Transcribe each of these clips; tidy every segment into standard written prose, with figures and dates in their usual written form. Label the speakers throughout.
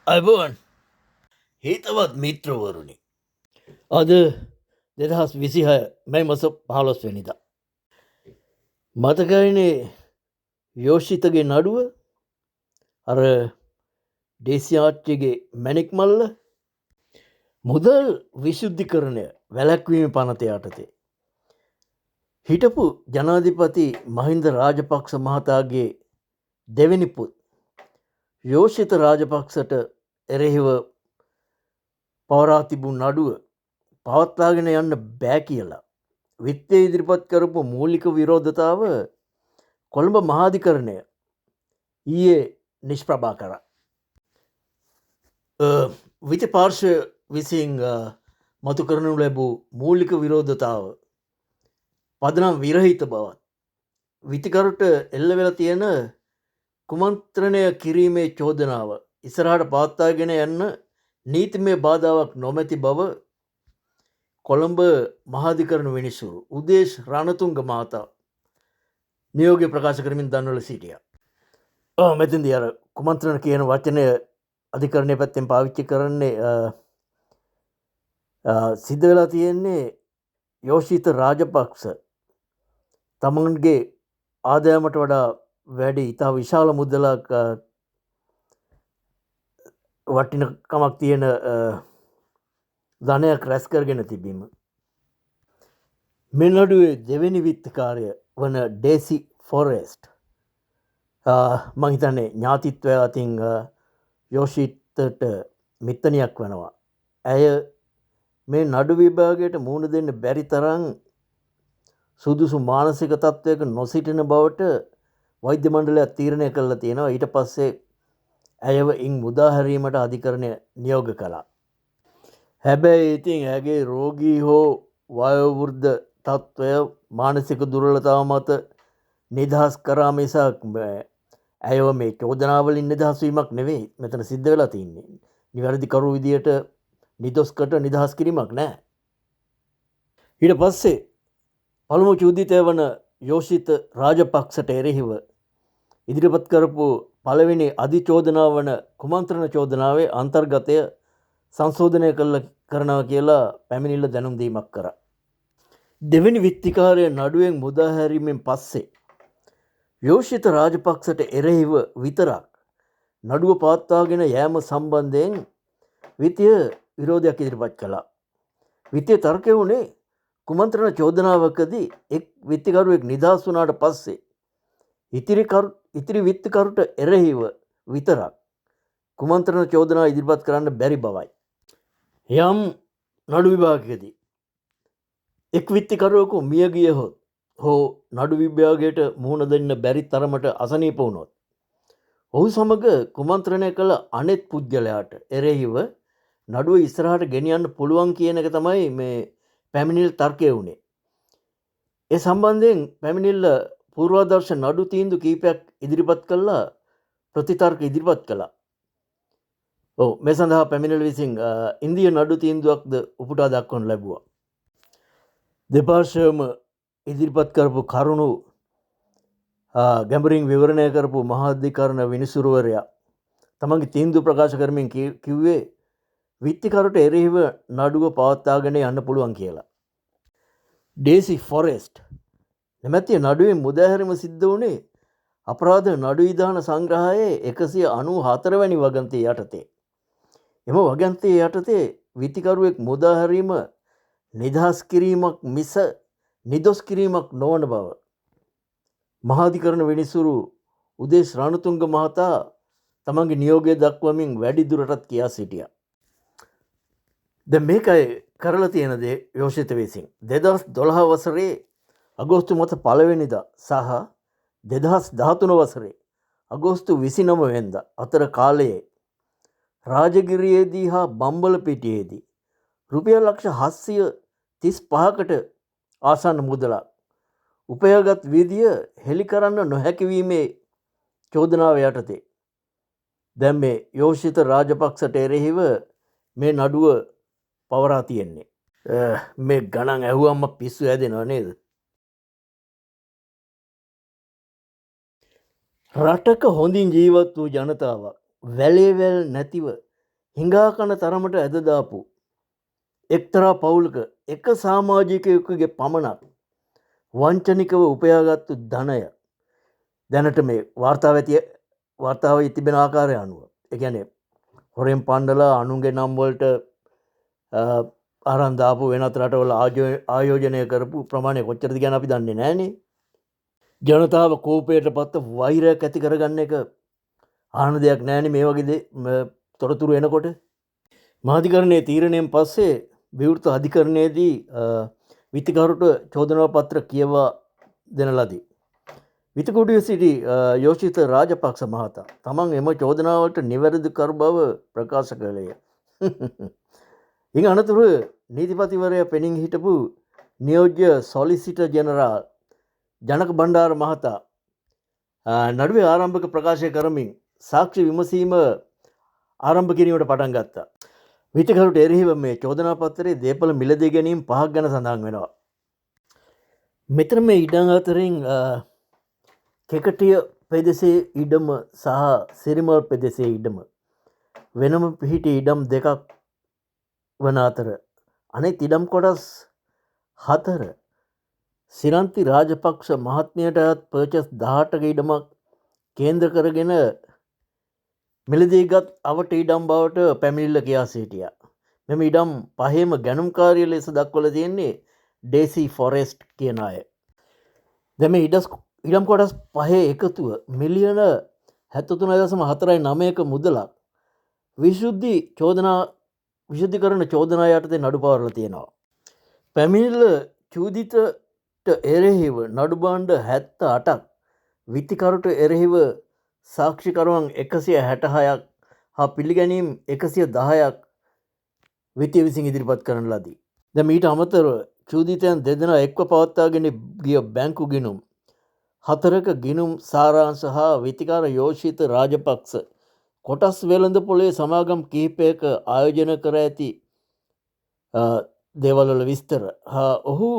Speaker 1: අයිබෝන් හිතවත් මිත්‍රවරුණි. අද 2026 මැයි මස 15 වෙනිදා. මතකයිනේ යෝෂිතගේ නඩුව අර දේශයාච්චගේ මැණික් මල්ල මුදල් විශුද්ධිකරණය වැළැක්වීම පනත යටතේ. හිටපු ජනාධිපති මහින්ද රාජපක්ෂ මහතාගේ දෙවෙනි පුත් යෝෂිත රාජපක්ෂට එරෙහිව පවරා තිබුණු නඩුව පවත්වාගෙන යන්න බෑ කියලා විත්තිය ඉදිරිපත් කරපු මූලික විරෝධතාව කොළඹ මහාධිකරණය ඊයේ නිෂ්ප්‍රභා කර. විති පාර්ශය විසින් මතු කරනු ලැබූ මූලික විරෝධතාව පදනම් විරහිත බවත් විතිකරුට එල්ල වෙල තියෙන කුමන්ත්‍රණය කිරීමේ චෝදනාව ඉසරහට පවත්වාගෙන යන්න නීතිමය බාධාවක් නොමැති බව කොළඹ මහාධිකරණ විනිසුරු උදේශ් රණතුංග මහතා නියෝගය ප්‍රකාශ කරමින් දන්වල සිටිය. මෙතින්ද අර කුමන්ත්‍රණ කියන වචනය අධිකරණය පැත්තෙන් පාවිච්චි කරන්නේ සිද්ධ වෙලා තියෙන්නේ යෝෂිත රාජපක්ෂ තමන්ගේ ආදායමට වඩා වැඩි ඉතා විශාල මුදලක් වටිනකමක් තියෙන ධනයක් රැස් කරගෙන තිබීම. මේ නඩුවේ දෙවෙනි විත්තකාරය වන ඩේසි ෆොරෙස්ට් මහිතන්නේ ඥාතිත්වය අතින් යෝෂිතට මිත්තනයක් වෙනවා. ඇය මේ නඩු විභාගයට මුහුණ දෙන්න බැරි තරම් සුදුසු මානසික තත්ත්වයක නොසිටින බවට වෛද්‍ය මණ්ඩලයක් තීරණය කළා තියෙනවා. ඊට පස්සේ ඇයව ඉන් මුදාහැරීමට අධිකරණය නියෝග කළා. හැබැයි ඉතින් ඇගේ රෝගී හෝ වයෝවෘද්ධ තත්ත්වය මානසික දුර්වලතාව මත නිදහස් කරා මිසක් ඇයව මේ චෝදනාවලින් නිදහස් වීමක් නෙවෙයි මෙතන සිද්ධ වෙලා තින්නේ. නිවැරදි කරු විදියට නිදොස්කට නිදහස් කිරීමක් නැහැ. ඊට පස්සේ පළමු චෝදිතය වන යෝෂිත රාජපක්ෂට එරෙහිව ඉදිරිපත් කරපු පළවෙනි අධිචෝදනාව වන කුමන්ත්‍රණ චෝදනාවේ අන්තර්ගතය සංශෝධනය කරනවා කියලා පැමිණිල්ල දැනුම් දීමක් කරා. දෙවෙනි විත්තිකාරය නඩුවෙන් මුදාහැරීමෙන් පස්සේ යෝෂිත රාජපක්ෂට එරෙහිව විතරක් නඩුව පවත්වාගෙන යෑම සම්බන්ධයෙන් විතිය විරෝධයක් ඉදිරිපත් කළා. විතිය තර්කය වුණේ කුමන්ත්‍රණ චෝදනාවකදී එක් විත්තිකරුවෙක් නිදහස් වුණාට පස්සේ ඉතිරි විත්තිකරුට එරෙහිව විතරක් කුමන්ත්‍රණ චෝදනා ඉදිරිපත් කරන්න බැරි බවයි. යම් නඩු විභාගයකදී එක් විත්තිකරුවෙකු මිය ගියහොත් හෝ නඩු විභාගයට මුහුණ දෙන්න බැරි තරමට අසනීප වුණොත් ඔහු සමග කුමන්ත්‍රණය කළ අනෙත් පුද්ගලයාට එරෙහිව නඩුව ඉස්සරහට ගෙනියන්න පුළුවන් කියන එක තමයි මේ පැමිණිල්ල තර්කය වුණේ. ඒ සම්බන්ධයෙන් පැමිණිල්ල පූර්වාදර්ශ නඩු තීන්දුව කීපයක් ඉදිරිපත් කළා ප්‍රතිතර්ක ඉදිරිපත් කළා. මේ සඳහා පැමිණිල්ල විසින් ඉන්දිය නඩු තීන්දුවක්ද උපුටා දක්වනු ලැබුවා. දෙපාර්ශ්වයම ඉදිරිපත් කරපු කරුණු ගැඹුරින් විවරණය කරපු මහාධිකරණ විනිසුරුවරයා තමන්ගේ තීන්දුව ප්‍රකාශ කරමින් කිව්වේ විත්තිකරුට එරෙහිව නඩුව පවත්වාගෙන යන්න පුළුවන් කියලා. ඩේසි ෆොරෙස්ට් නැමැති නඩුවේ මුදාහැරීම සිද්ධ වුණේ අපරාධ නඩු විධාන සංග්‍රහයේ 194 වැනි වගන්තිය යටතේ. එම වගන්තිය යටතේ විත්තිකරුවෙක් මුදාහැරීම නිදහස් කිරීමක් මිස නිදොස් කිරීමක් නොවන බව මහාධිකරණ විනිසුරු උදේශ් රණතුංග මහතා තමන්ගේ නියෝගය දක්වමින් වැඩි දුරටත් කියා සිටියා. දැන් මේකයි කරලා තියෙන දේ යෝෂිත විසින් 2012 වසරේ අගෝස්තු මත 1 වෙනිදා සහ 2013 වසරේ අගෝස්තු 29 වෙනිදා අතර කාලයේ රාජගිරියේදී හා බම්බලපිටියේදී රුපියල් ලක්ෂ 735කට ආසන්න මුදලක් උපයාගත් විදිය හෙළි කරන්න නොහැකි වීමේ චෝදනාව යටතේ දැන් මේ යෝෂිත රාජපක්ෂට එරෙහිව මේ නඩුව පවරා තියෙන්නේ. මේ ගණන් ඇහුවම පිස්සු හැදෙනව නේද? රටක හොඳින් ජීවත් වූ ජනතාවක් වැලේවැල් නැතිව හිඟා කන තරමට ඇද දාපු එක්තරා පවුලක එක සමාජිකයෙකුගේ පමණක් වංචනිකව උපයාගත්තු ධනය දැනට මේ වාර්තාව තිබෙන ආකාරය අනුව ඒ කියන්නේ හොරෙන් පණ්ඩලා අනුන්ගේ නම් වලට අරන් දාපු වෙනත් රටවල ආයෝජනය කරපු ප්‍රමාණය කොච්චරද කියන අපි දන්නේ නැහනේ. ජනතාව කෝපයට පත්ව වෛරයක් ඇති කරගන්න එක ආන දෙයක් නැහනේ මේ වගේ තොරතුරු එනකොට. මාධිකරණයේ තීරණයෙන් පස්සේ විවෘත අධිකරණයේදී විත්තිකරුට චෝදනා පත්‍ර කියවා දෙන ලදී. විත්තිකුටියේ සිටි යෝෂිත රාජපක්ෂ මහතා තමන් එම චෝදනාවට නිවැරදි කරු බව ප්‍රකාශ කළේය. ඉන් අනතුරු නීතිපතිවරයා පෙනී හිටපු නියෝජ්‍ය සොලිසිටර් ජෙනරාල් ජනක බණ්ඩාර මහතා නඩුවේ ආරම්භක ප්‍රකාශය කරමින් සාක්ෂි විමසීම ආරම්භ කිරීමට පටන් ගත්තා. විත්තිකරුට එරෙහිව මේ චෝදනා පත්‍රයේ දේපල මිලදී ගැනීම 5ක් ගැන සඳහන් වෙනවා. මෙතන මේ ඉඩම් අතරින් කෙකටිය පෙදෙසේ ඉඩම සහ සිරිමල් පෙදෙසේ ඉඩම වෙනම පිහිටි ඉඩම් දෙකක් වන අතර අනෙක් ඉඩම් කොටස් 4 සිරන්ති රාජපක්ෂ මහත්මියට අයත් පර්චස් 18ක ඉඩමක් කේන්ද්‍ර කරගෙන මිලදීගත් අවට ඉඩම් බවට පැමිණිල්ල කියා සිටියා. මෙම ඉඩම් පහේම ගැනුම්කාරී ලෙස දක්වලා තියෙන්නේ ඩේසි ෆොරෙස්ට් කියන අය. දැන් මේ ඉඩම් කොටස් පහේ එකතුව මිලියන 73.49ක මුදලක් විශුද්ධිකරණ චෝදනා යටතේ නඩු පවරලා තියෙනවා. පැමිණිල්ල චූදිතට එරෙහිව නඩු භාණ්ඩ 78ක් විත්තිකරුට එරෙහිව සාක්ෂිකරුවන් 166ක් හා පිළිගැනීම් 110ක් විත්තිය විසින් ඉදිරිපත් කරන ලදී. දැන් ඊට අමතරව චූදිතයන් දෙදෙනා එක්ව පවත්වාගෙන ගිය බැංකු ගිණුම් 4ක ගිණුම් සාරාංශ හා විත්තිකාර යෝෂිත රාජපක්ෂ කොටස් වෙළඳ පොලේ සමාගම් කිහිපයක ආයෝජන කර ඇති දේවල් වල විස්තර හා ඔහු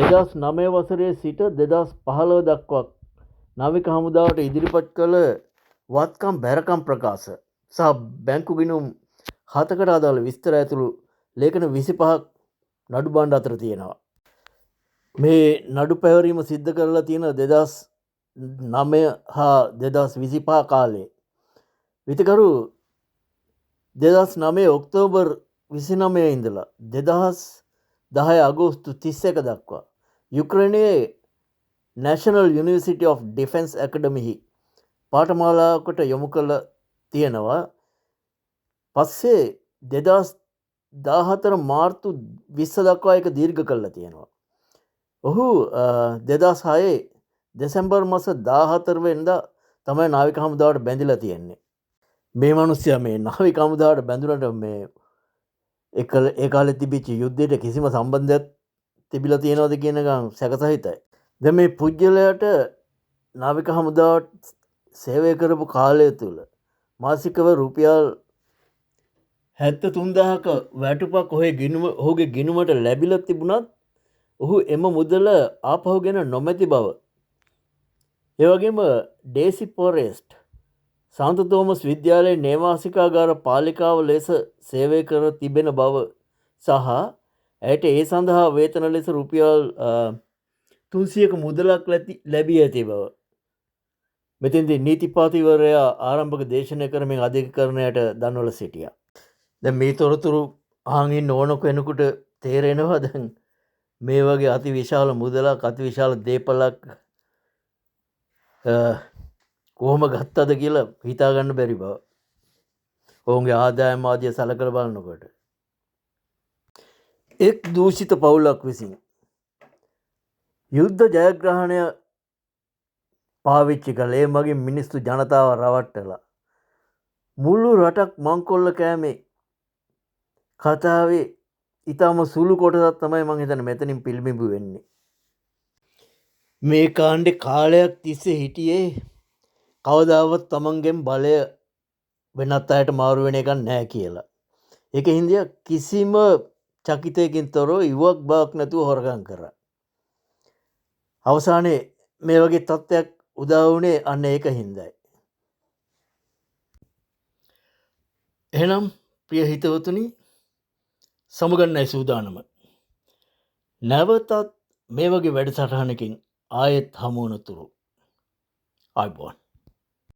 Speaker 1: 2009 වසරේ සිට 2015 දක්වා නාවික හමුදාවට ඉදිරිපත් කළ වත්කම් බැරකම් ප්‍රකාශ සහ බැංකු ගිණුම් 7කට අදාළ විස්තර ඇතුළු ලේඛන 25ක් නඩු භාණ්ඩ අතර තියෙනවා. මේ නඩු පැවරීම සිද්ධ කරලා තියෙන 2009 හා 2025 කාලේ විත්තිකරු 2009 ඔක්තෝබර් 29 ඉඳලා 2010 අගෝස්තු 31 දක්වා යුක්‍රේනයේ නැෂනල් යුනිවර්සිටි ඔෆ් ඩිෆෙන්ස් ඇකඩමිහි පාඨමාලාවකට යොමු කළ තියෙනවා. පස්සේ 2014 මාර්තු 20 දක්වා එක දීර්ඝ කළා තියෙනවා. ඔහු 2006 දෙසැම්බර් මාස 14 වෙනිදා තමයි නාවික හමුදාවට බැඳිලා තියෙන්නේ. මේ මිනිස්සයා මේ නාවික හමුදාවට බැඳුනට මේ ඒ කාලේ තිබිච්ච යුද්ධයට කිසිම සම්බන්ධයක් තිබිලා තියෙනවද කියන එක සැකසහිතයි. දැන් මේ පුජ්‍යලයට නාවික හමුදාවට සේවය කරපු කාලය තුල මාසිකව රුපියල් 73000ක වැටුපක් ඔහුගේ ගිණුමට ලැබිලා තිබුණත් ඔහු එම මුදල ආපහුගෙන නොමැති බව. ඒ වගේම ඩේසි ෆොරෙස්ට් සාන්ත තෝමස් විද්‍යාලයේ නේවාසිකාගාර පාලිකාව ලෙස සේවය කර තිබෙන බව සහ ඇයට ඒ සඳහා වේතන ලෙස රුපියල් 300ක මුදලක් ලැබී ඇති බව. මෙතෙන්දී නීතිපතිවරයා ආරම්භක දේශනය කරමින් අධිකරණයට දන්වල සිටියා. දැන් මේ තොරතුරු අහන් ඕන කෙනෙකුට තේරෙනවා දැන් මේ වගේ අති විශාල මුදලක් අති විශාල දේපලක් කොහොම ගත්තද කියලා හිතා ගන්න බැරි බව. ඔවුන්ගේ ආදායම් ආදිය සලකලා බලනකොට එක් දූෂිත පවුලක් විසින් යුද්ධ ජයග්‍රහණය පාවිච්චි කළ ඒ මගින් මිනිස්සු ජනතාව රවට්ටලා මුළු රටක් මංකොල්ල කෑමේ කතාවේ ඊටම සුළු කොටසක් තමයි මම හිතන්නේ මෙතනින් පිළිඹු වෙන්නේ. මේ කාණ්ඩේ කාලයක් තිස්සේ හිටියේ කවදාවත් තමන්ගෙන් බලය වෙනත් අයට මාරු වෙන එකක් නැහැ කියලා. ඒක හින්දා කිසිම චකිතයකින් තොරව ඉවක් බවක් නැතුව හොරගම් කරා. අවසානයේ මේ වගේ තත්ත්වයක් උදා වුණේ අන්න ඒක හින්දායි. එහෙනම් ප්‍රිය හිතවතුනි සමුගන්නයි සූදානම. නැවතත් මේ වගේ වැඩසටහනකින් ආයෙත් හමුවනතුරු ආයිබෝන්.